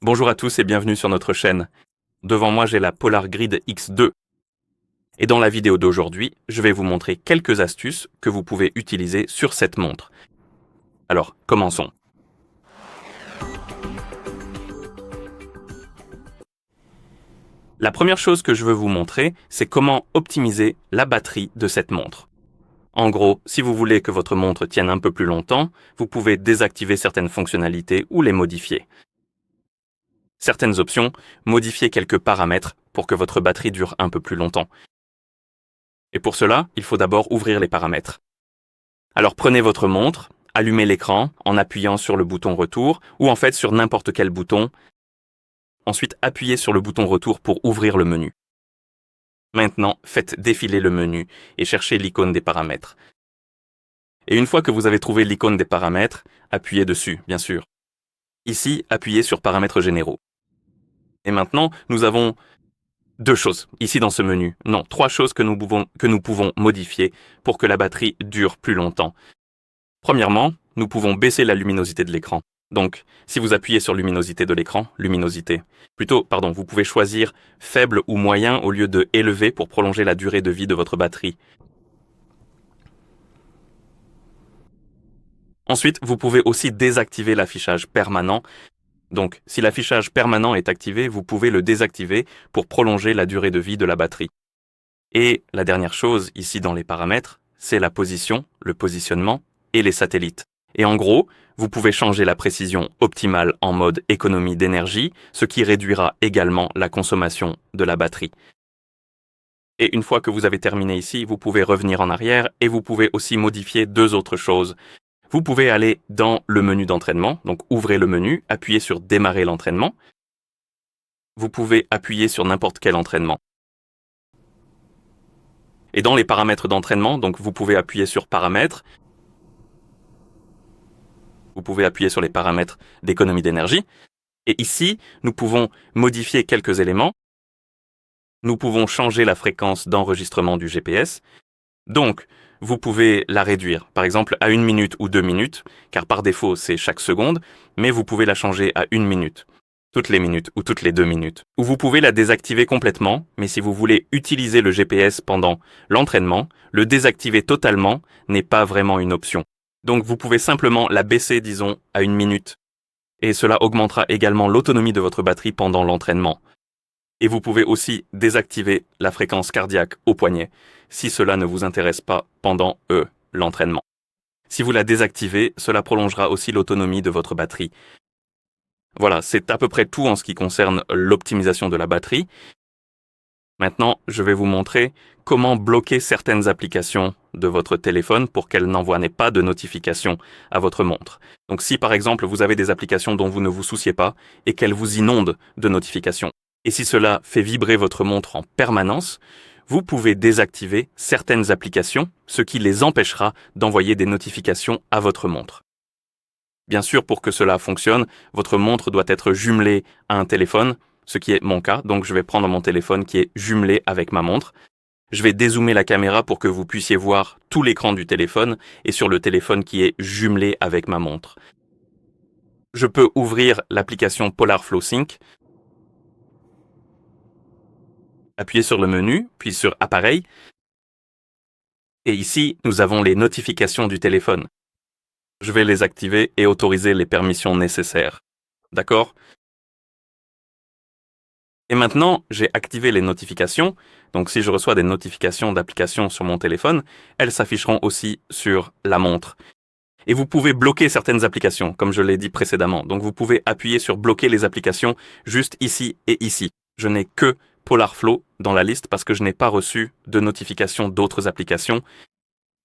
Bonjour à tous et bienvenue sur notre chaîne. Devant moi, j'ai la Polar Grid X2. Et dans la vidéo d'aujourd'hui, je vais vous montrer quelques astuces que vous pouvez utiliser sur cette montre. Alors, commençons. La première chose que je veux vous montrer, c'est comment optimiser la batterie de cette montre. En gros, si vous voulez que votre montre tienne un peu plus longtemps, vous pouvez désactiver certaines fonctionnalités ou les modifier. Certaines options, modifier quelques paramètres pour que votre batterie dure un peu plus longtemps. Et pour cela, il faut d'abord ouvrir les paramètres. Alors prenez votre montre, allumez l'écran en appuyant sur le bouton retour ou en fait sur n'importe quel bouton. Ensuite, appuyez sur le bouton retour pour ouvrir le menu. Maintenant, faites défiler le menu et cherchez l'icône des paramètres. Et une fois que vous avez trouvé l'icône des paramètres, appuyez dessus, bien sûr. Ici, appuyez sur Paramètres généraux. Et maintenant, nous avons deux choses ici dans ce menu. Non, trois choses que nous pouvons modifier pour que la batterie dure plus longtemps. Premièrement, nous pouvons baisser la luminosité de l'écran. Donc, si vous appuyez sur luminosité de l'écran, vous pouvez choisir faible ou moyen au lieu de élevé pour prolonger la durée de vie de votre batterie. Ensuite, vous pouvez aussi désactiver l'affichage permanent. Donc, si l'affichage permanent est activé, vous pouvez le désactiver pour prolonger la durée de vie de la batterie. Et la dernière chose, ici dans les paramètres, c'est la position, le positionnement et les satellites. Et en gros, vous pouvez changer la précision optimale en mode économie d'énergie, ce qui réduira également la consommation de la batterie. Et une fois que vous avez terminé ici, vous pouvez revenir en arrière et vous pouvez aussi modifier deux autres choses. Vous pouvez aller dans le menu d'entraînement, donc ouvrez le menu, appuyez sur Démarrer l'entraînement. Vous pouvez appuyer sur n'importe quel entraînement. Et dans les paramètres d'entraînement, donc vous pouvez appuyer sur Paramètres. Vous pouvez appuyer sur les paramètres d'économie d'énergie. Et ici, nous pouvons modifier quelques éléments. Nous pouvons changer la fréquence d'enregistrement du GPS. Donc, vous pouvez la réduire, par exemple à 1 minute ou 2 minutes, car par défaut c'est chaque seconde, mais vous pouvez la changer à 1 minute, toutes les minutes ou toutes les 2 minutes. Ou vous pouvez la désactiver complètement, mais si vous voulez utiliser le GPS pendant l'entraînement, le désactiver totalement n'est pas vraiment une option. Donc vous pouvez simplement la baisser, disons, à 1 minute. Et cela augmentera également l'autonomie de votre batterie pendant l'entraînement. Et vous pouvez aussi désactiver la fréquence cardiaque au poignet, si cela ne vous intéresse pas pendant l'entraînement. Si vous la désactivez, cela prolongera aussi l'autonomie de votre batterie. Voilà, c'est à peu près tout en ce qui concerne l'optimisation de la batterie. Maintenant, je vais vous montrer comment bloquer certaines applications de votre téléphone pour qu'elles n'envoient pas de notifications à votre montre. Donc si par exemple vous avez des applications dont vous ne vous souciez pas et qu'elles vous inondent de notifications, et si cela fait vibrer votre montre en permanence, vous pouvez désactiver certaines applications, ce qui les empêchera d'envoyer des notifications à votre montre. Bien sûr, pour que cela fonctionne, votre montre doit être jumelée à un téléphone, ce qui est mon cas, donc je vais prendre mon téléphone qui est jumelé avec ma montre. Je vais dézoomer la caméra pour que vous puissiez voir tout l'écran du téléphone et sur le téléphone qui est jumelé avec ma montre. Je peux ouvrir l'application Polar Flow Sync, appuyer sur le menu, puis sur Appareil. Et ici, nous avons les notifications du téléphone. Je vais les activer et autoriser les permissions nécessaires. D'accord ? Et maintenant, j'ai activé les notifications. Donc si je reçois des notifications d'applications sur mon téléphone, elles s'afficheront aussi sur la montre. Et vous pouvez bloquer certaines applications, comme je l'ai dit précédemment. Donc vous pouvez appuyer sur bloquer les applications juste ici et ici. Je n'ai que Polar Flow dans la liste parce que je n'ai pas reçu de notification d'autres applications.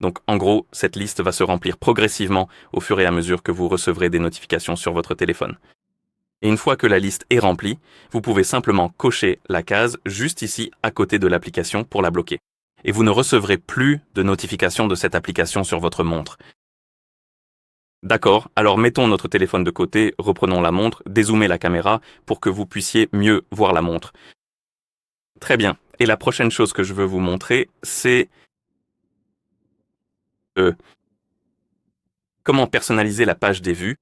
Donc en gros, cette liste va se remplir progressivement au fur et à mesure que vous recevrez des notifications sur votre téléphone. Et une fois que la liste est remplie, vous pouvez simplement cocher la case juste ici à côté de l'application pour la bloquer. Et vous ne recevrez plus de notifications de cette application sur votre montre. D'accord, alors mettons notre téléphone de côté, reprenons la montre, dézoomez la caméra pour que vous puissiez mieux voir la montre. Très bien. Et la prochaine chose que je veux vous montrer, c'est comment personnaliser la page des vues.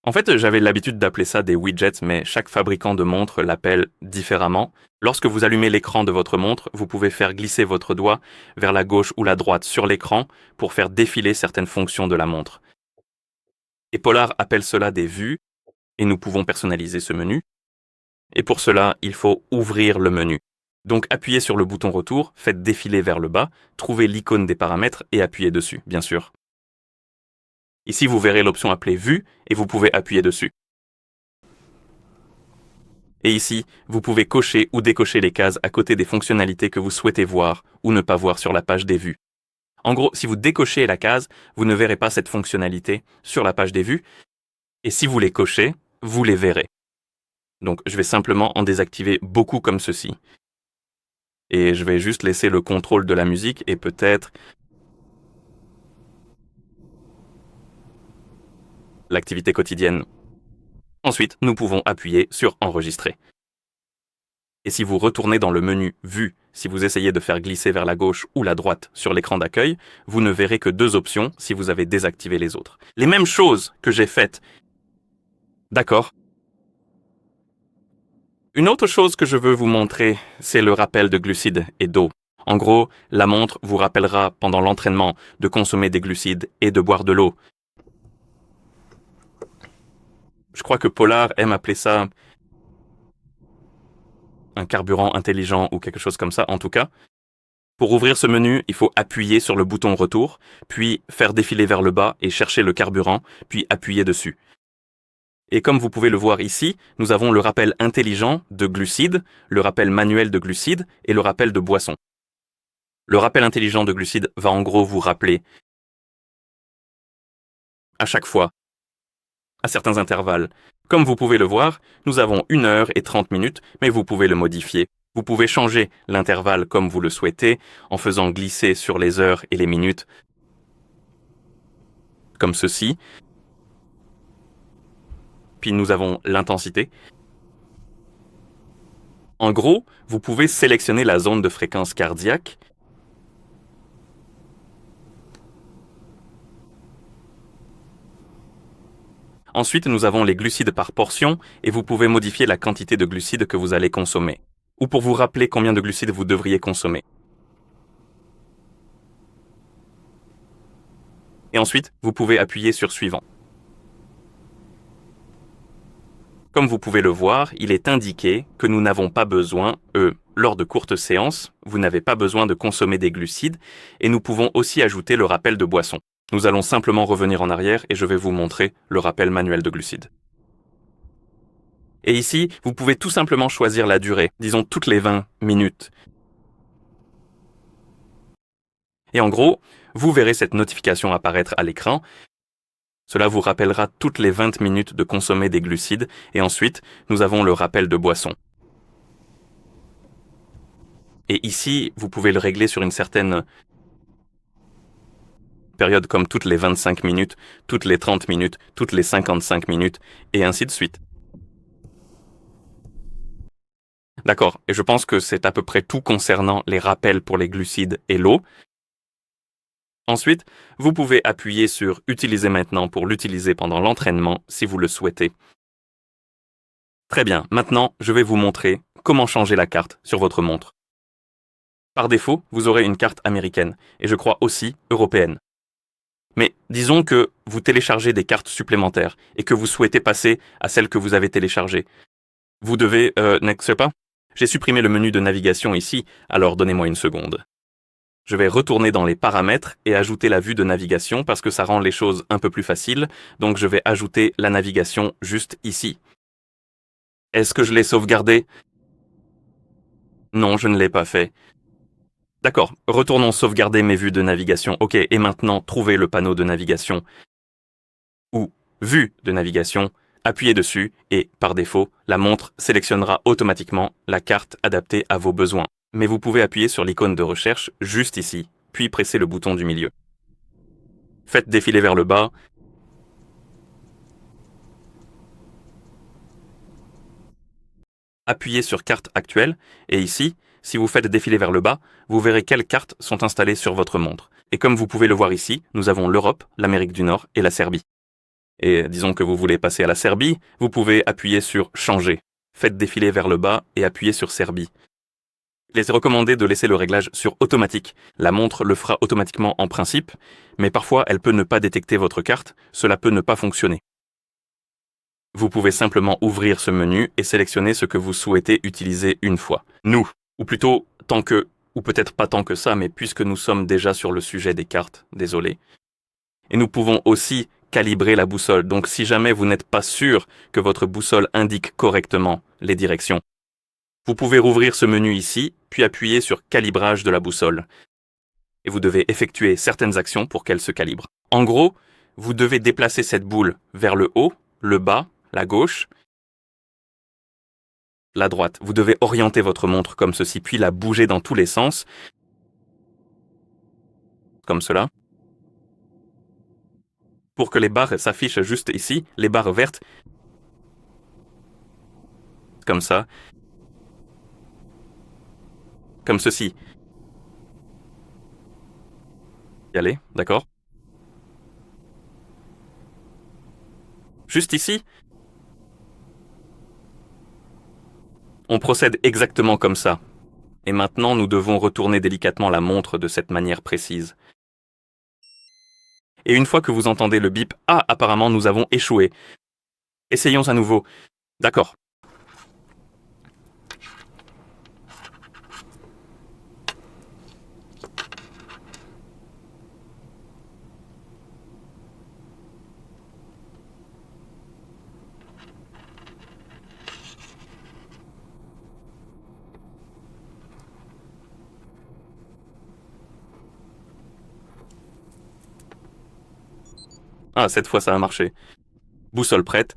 En fait, j'avais l'habitude d'appeler ça des widgets, mais chaque fabricant de montres l'appelle différemment. Lorsque vous allumez l'écran de votre montre, vous pouvez faire glisser votre doigt vers la gauche ou la droite sur l'écran pour faire défiler certaines fonctions de la montre. Et Polar appelle cela des vues, et nous pouvons personnaliser ce menu. Et pour cela, il faut ouvrir le menu. Donc appuyez sur le bouton retour, faites défiler vers le bas, trouvez l'icône des paramètres et appuyez dessus, bien sûr. Ici, vous verrez l'option appelée Vue et vous pouvez appuyer dessus. Et ici, vous pouvez cocher ou décocher les cases à côté des fonctionnalités que vous souhaitez voir ou ne pas voir sur la page des vues. En gros, si vous décochez la case, vous ne verrez pas cette fonctionnalité sur la page des vues. Et si vous les cochez, vous les verrez. Donc, je vais simplement en désactiver beaucoup comme ceci. Et je vais juste laisser le contrôle de la musique et peut-être l'activité quotidienne. Ensuite, nous pouvons appuyer sur Enregistrer. Et si vous retournez dans le menu Vue, si vous essayez de faire glisser vers la gauche ou la droite sur l'écran d'accueil, vous ne verrez que deux options si vous avez désactivé les autres. Les mêmes choses que j'ai faites. D'accord. Une autre chose que je veux vous montrer, c'est le rappel de glucides et d'eau. En gros, la montre vous rappellera pendant l'entraînement de consommer des glucides et de boire de l'eau. Je crois que Polar aime appeler ça un carburant intelligent ou quelque chose comme ça, en tout cas. Pour ouvrir ce menu, il faut appuyer sur le bouton retour, puis faire défiler vers le bas et chercher le carburant, puis appuyer dessus. Et comme vous pouvez le voir ici, nous avons le rappel intelligent de glucides, le rappel manuel de glucides et le rappel de boisson. Le rappel intelligent de glucides va en gros vous rappeler à chaque fois, à certains intervalles. Comme vous pouvez le voir, nous avons 1 heure et 30 minutes, mais vous pouvez le modifier. Vous pouvez changer l'intervalle comme vous le souhaitez, en faisant glisser sur les heures et les minutes, comme ceci. Puis nous avons l'intensité. En gros, vous pouvez sélectionner la zone de fréquence cardiaque. Ensuite, nous avons les glucides par portion et vous pouvez modifier la quantité de glucides que vous allez consommer, ou pour vous rappeler combien de glucides vous devriez consommer. Et ensuite, vous pouvez appuyer sur Suivant. Comme vous pouvez le voir, il est indiqué que nous n'avons pas besoin, lors de courtes séances, vous n'avez pas besoin de consommer des glucides, et nous pouvons aussi ajouter le rappel de boisson. Nous allons simplement revenir en arrière et je vais vous montrer le rappel manuel de glucides. Et ici, vous pouvez tout simplement choisir la durée, disons toutes les 20 minutes. Et en gros, vous verrez cette notification apparaître à l'écran. Cela vous rappellera toutes les 20 minutes de consommer des glucides et ensuite, nous avons le rappel de boisson. Et ici, vous pouvez le régler sur une certaine période comme toutes les 25 minutes, toutes les 30 minutes, toutes les 55 minutes et ainsi de suite. D'accord, et je pense que c'est à peu près tout concernant les rappels pour les glucides et l'eau. Ensuite, vous pouvez appuyer sur « Utiliser maintenant » pour l'utiliser pendant l'entraînement si vous le souhaitez. Très bien, maintenant, je vais vous montrer comment changer la carte sur votre montre. Par défaut, vous aurez une carte américaine, et je crois aussi européenne. Mais disons que vous téléchargez des cartes supplémentaires et que vous souhaitez passer à celle que vous avez téléchargée. Vous devez, n'est-ce pas? J'ai supprimé le menu de navigation ici, alors donnez-moi une seconde. Je vais retourner dans les paramètres et ajouter la vue de navigation parce que ça rend les choses un peu plus faciles. Donc je vais ajouter la navigation juste ici. Est-ce que je l'ai sauvegardé? Non, je ne l'ai pas fait. D'accord, retournons sauvegarder mes vues de navigation. Ok, et maintenant, trouvez le panneau de navigation ou vue de navigation, appuyez dessus et, par défaut, la montre sélectionnera automatiquement la carte adaptée à vos besoins. Mais vous pouvez appuyer sur l'icône de recherche juste ici, puis presser le bouton du milieu. Faites défiler vers le bas. Appuyez sur carte actuelle, et ici, si vous faites défiler vers le bas, vous verrez quelles cartes sont installées sur votre montre. Et comme vous pouvez le voir ici, nous avons l'Europe, l'Amérique du Nord et la Serbie. et disons que vous voulez passer à la Serbie, vous pouvez appuyer sur Changer. Faites défiler vers le bas et appuyez sur Serbie. Il est recommandé de laisser le réglage sur automatique. La montre le fera automatiquement en principe, mais parfois elle peut ne pas détecter votre carte, cela peut ne pas fonctionner. Vous pouvez simplement ouvrir ce menu et sélectionner ce que vous souhaitez utiliser une fois. Nous, ou plutôt tant que, ou peut-être pas tant que ça, mais puisque nous sommes déjà sur le sujet des cartes, désolé. Et nous pouvons aussi calibrer la boussole. Donc si jamais vous n'êtes pas sûr que votre boussole indique correctement les directions, vous pouvez rouvrir ce menu ici, puis appuyer sur Calibrage de la boussole. Et vous devez effectuer certaines actions pour qu'elle se calibre. En gros, vous devez déplacer cette boule vers le haut, le bas, la gauche, la droite. Vous devez orienter votre montre comme ceci, puis la bouger dans tous les sens, comme cela, pour que les barres s'affichent juste ici, les barres vertes, comme ça, comme ceci. Y aller, d'accord? Juste ici, on procède exactement comme ça. Et maintenant, nous devons retourner délicatement la montre de cette manière précise. Et une fois que vous entendez le bip, ah, apparemment nous avons échoué. Essayons à nouveau. D'accord. Ah, cette fois ça a marché. Boussole prête.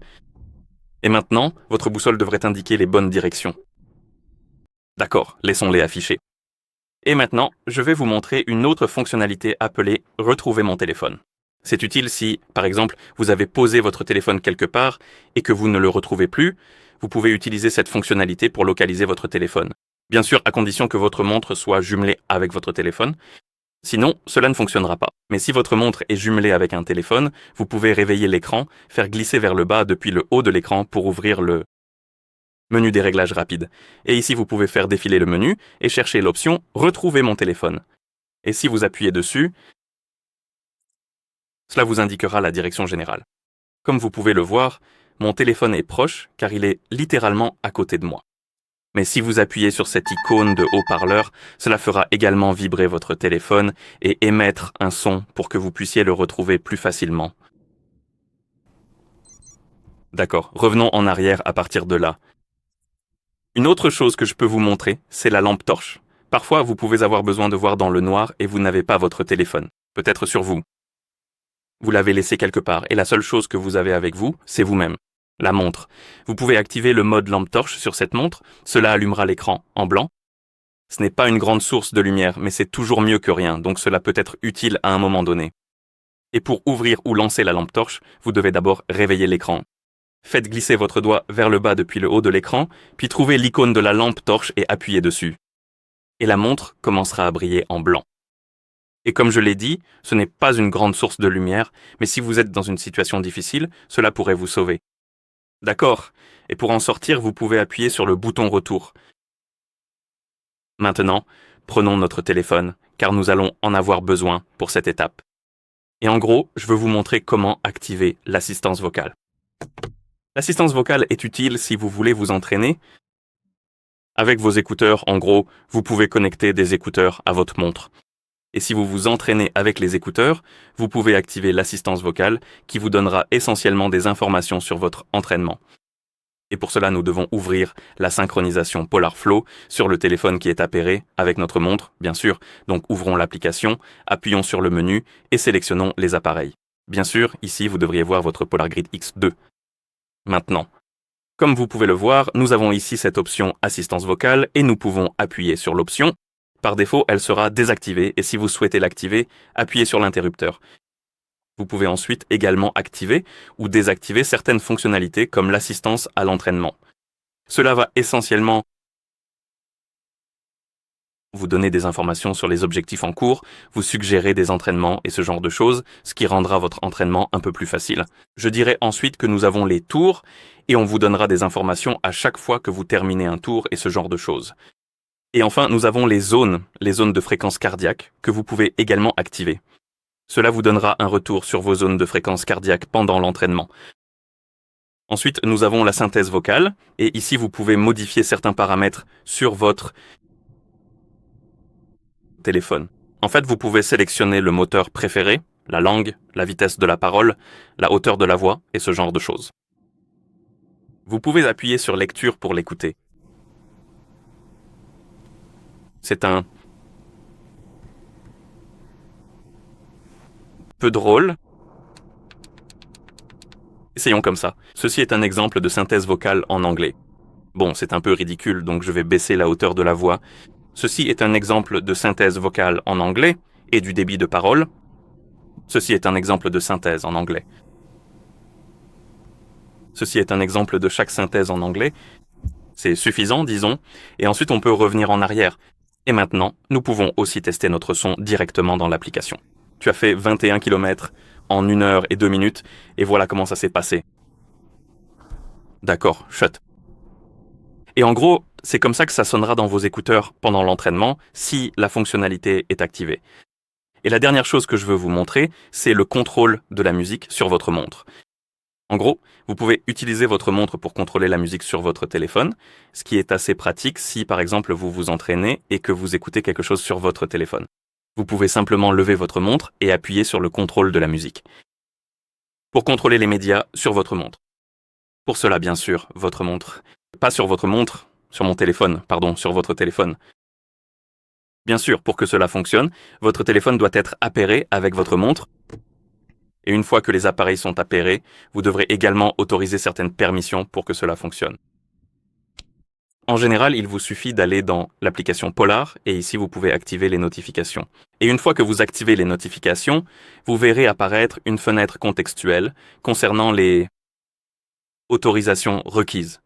Et maintenant, votre boussole devrait indiquer les bonnes directions. D'accord, laissons-les afficher. Et maintenant, je vais vous montrer une autre fonctionnalité appelée « Retrouver mon téléphone ». C'est utile si, par exemple, vous avez posé votre téléphone quelque part et que vous ne le retrouvez plus, vous pouvez utiliser cette fonctionnalité pour localiser votre téléphone. Bien sûr, à condition que votre montre soit jumelée avec votre téléphone. Sinon, cela ne fonctionnera pas. Mais si votre montre est jumelée avec un téléphone, vous pouvez réveiller l'écran, faire glisser vers le bas depuis le haut de l'écran pour ouvrir le menu des réglages rapides. Et ici, vous pouvez faire défiler le menu et chercher l'option « Retrouver mon téléphone ». Et si vous appuyez dessus, cela vous indiquera la direction générale. Comme vous pouvez le voir, mon téléphone est proche car il est littéralement à côté de moi. Mais si vous appuyez sur cette icône de haut-parleur, cela fera également vibrer votre téléphone et émettre un son pour que vous puissiez le retrouver plus facilement. D'accord, revenons en arrière à partir de là. Une autre chose que je peux vous montrer, c'est la lampe torche. Parfois, vous pouvez avoir besoin de voir dans le noir et vous n'avez pas votre téléphone, peut-être sur vous. Vous l'avez laissé quelque part et la seule chose que vous avez avec vous, c'est vous-même. La montre. Vous pouvez activer le mode lampe torche sur cette montre, cela allumera l'écran en blanc. Ce n'est pas une grande source de lumière, mais c'est toujours mieux que rien, donc cela peut être utile à un moment donné. Et pour ouvrir ou lancer la lampe torche, vous devez d'abord réveiller l'écran. Faites glisser votre doigt vers le bas depuis le haut de l'écran, puis trouvez l'icône de la lampe torche et appuyez dessus. Et la montre commencera à briller en blanc. Et comme je l'ai dit, ce n'est pas une grande source de lumière, mais si vous êtes dans une situation difficile, cela pourrait vous sauver. D'accord. Et pour en sortir, vous pouvez appuyer sur le bouton retour. Maintenant, prenons notre téléphone, car nous allons en avoir besoin pour cette étape. Et en gros, je veux vous montrer comment activer l'assistance vocale. L'assistance vocale est utile si vous voulez vous entraîner. Avec vos écouteurs, en gros, vous pouvez connecter des écouteurs à votre montre. Et si vous vous entraînez avec les écouteurs, vous pouvez activer l'assistance vocale qui vous donnera essentiellement des informations sur votre entraînement. Et pour cela, nous devons ouvrir la synchronisation PolarFlow sur le téléphone qui est appairé avec notre montre, bien sûr. Donc ouvrons l'application, appuyons sur le menu et sélectionnons les appareils. Bien sûr, ici, vous devriez voir votre PolarGrid X2. Maintenant, comme vous pouvez le voir, nous avons ici cette option assistance vocale et nous pouvons appuyer sur l'option. Par défaut, elle sera désactivée et si vous souhaitez l'activer, appuyez sur l'interrupteur. Vous pouvez ensuite également activer ou désactiver certaines fonctionnalités comme l'assistance à l'entraînement. Cela va essentiellement vous donner des informations sur les objectifs en cours, vous suggérer des entraînements et ce genre de choses, ce qui rendra votre entraînement un peu plus facile. Je dirais ensuite que nous avons les tours et on vous donnera des informations à chaque fois que vous terminez un tour et ce genre de choses. Et enfin, nous avons les zones de fréquence cardiaque que vous pouvez également activer. Cela vous donnera un retour sur vos zones de fréquence cardiaque pendant l'entraînement. Ensuite, nous avons la synthèse vocale, et ici vous pouvez modifier certains paramètres sur votre téléphone. En fait, vous pouvez sélectionner le moteur préféré, la langue, la vitesse de la parole, la hauteur de la voix et ce genre de choses. Vous pouvez appuyer sur lecture pour l'écouter. C'est un peu drôle. Essayons comme ça. Ceci est un exemple de synthèse vocale en anglais. Bon, c'est un peu ridicule, donc je vais baisser la hauteur de la voix. Ceci est un exemple de synthèse vocale en anglais et du débit de parole. Ceci est un exemple de synthèse en anglais. Ceci est un exemple de chaque synthèse en anglais. C'est suffisant, disons, et ensuite on peut revenir en arrière. Et maintenant, nous pouvons aussi tester notre son directement dans l'application. Tu as fait 21 km en 1 heure et 2 minutes, et voilà comment ça s'est passé. D'accord, chut. Et en gros, c'est comme ça que ça sonnera dans vos écouteurs pendant l'entraînement si la fonctionnalité est activée. Et la dernière chose que je veux vous montrer, c'est le contrôle de la musique sur votre montre. En gros, vous pouvez utiliser votre montre pour contrôler la musique sur votre téléphone, ce qui est assez pratique si par exemple vous vous entraînez et que vous écoutez quelque chose sur votre téléphone. Vous pouvez simplement lever votre montre et appuyer sur le contrôle de la musique. Pour contrôler les médias sur votre montre. Pour cela, bien sûr, votre montre. Pas sur votre montre, sur mon téléphone, pardon, sur votre téléphone. Bien sûr, pour que cela fonctionne, votre téléphone doit être appairé avec votre montre. Et une fois que les appareils sont appairés, vous devrez également autoriser certaines permissions pour que cela fonctionne. En général, il vous suffit d'aller dans l'application Polar et ici vous pouvez activer les notifications. Et une fois que vous activez les notifications, vous verrez apparaître une fenêtre contextuelle concernant les autorisations requises.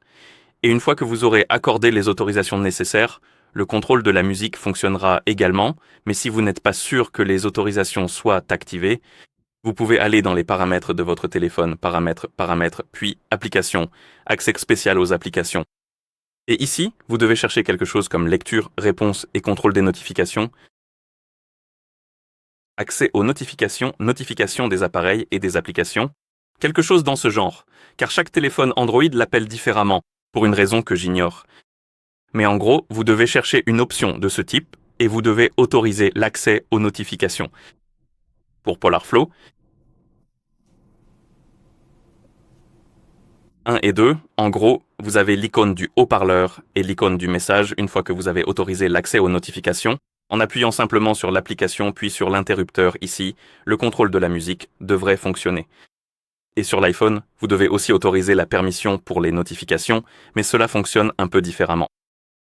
Et une fois que vous aurez accordé les autorisations nécessaires, le contrôle de la musique fonctionnera également, mais si vous n'êtes pas sûr que les autorisations soient activées, vous pouvez aller dans les paramètres de votre téléphone, paramètres, puis applications, accès spécial aux applications. Et ici, vous devez chercher quelque chose comme lecture, réponse et contrôle des notifications. Accès aux notifications, notifications des appareils et des applications. Quelque chose dans ce genre, car chaque téléphone Android l'appelle différemment, pour une raison que j'ignore. Mais en gros, vous devez chercher une option de ce type et vous devez autoriser l'accès aux notifications. Pour PolarFlow, 1 et 2, en gros, vous avez l'icône du haut-parleur et l'icône du message une fois que vous avez autorisé l'accès aux notifications. En appuyant simplement sur l'application puis sur l'interrupteur ici, le contrôle de la musique devrait fonctionner. Et sur l'iPhone, vous devez aussi autoriser la permission pour les notifications, mais cela fonctionne un peu différemment.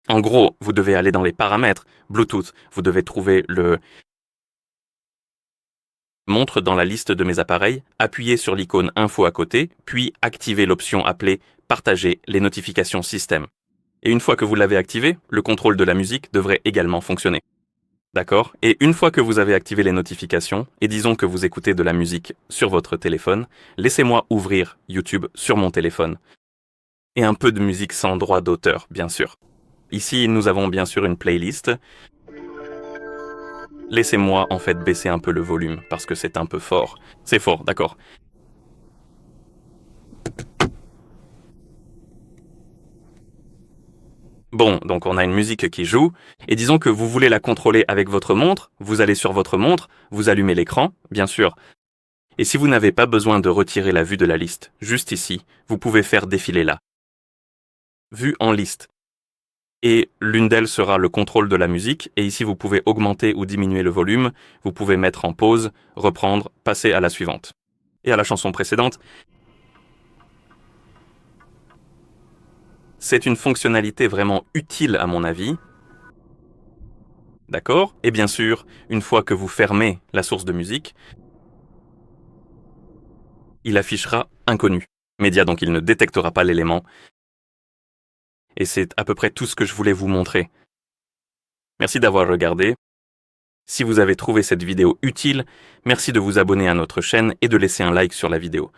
En gros, vous devez aller dans les paramètres Bluetooth, vous devez trouver le montre dans la liste de mes appareils, appuyez sur l'icône info à côté, puis activez l'option appelée partager les notifications système. Et une fois que vous l'avez activé, le contrôle de la musique devrait également fonctionner. D'accord? Et une fois que vous avez activé les notifications, et disons que vous écoutez de la musique sur votre téléphone, laissez-moi ouvrir YouTube sur mon téléphone. Et un peu de musique sans droit d'auteur, bien sûr. Ici, nous avons bien sûr une playlist. Laissez-moi en fait baisser un peu le volume, parce que c'est un peu fort. C'est fort, d'accord. Bon, donc on a une musique qui joue, et disons que vous voulez la contrôler avec votre montre, vous allez sur votre montre, vous allumez l'écran, bien sûr. Et si vous n'avez pas besoin de retirer la vue de la liste, juste ici, vous pouvez faire défiler là. Vue en liste. Et l'une d'elles sera le contrôle de la musique, et ici vous pouvez augmenter ou diminuer le volume, vous pouvez mettre en pause, reprendre, passer à la suivante. Et à la chanson précédente. C'est une fonctionnalité vraiment utile à mon avis. D'accord? Et bien sûr, une fois que vous fermez la source de musique, il affichera inconnu. Média, donc il ne détectera pas l'élément. Et c'est à peu près tout ce que je voulais vous montrer. Merci d'avoir regardé. Si vous avez trouvé cette vidéo utile, merci de vous abonner à notre chaîne et de laisser un like sur la vidéo.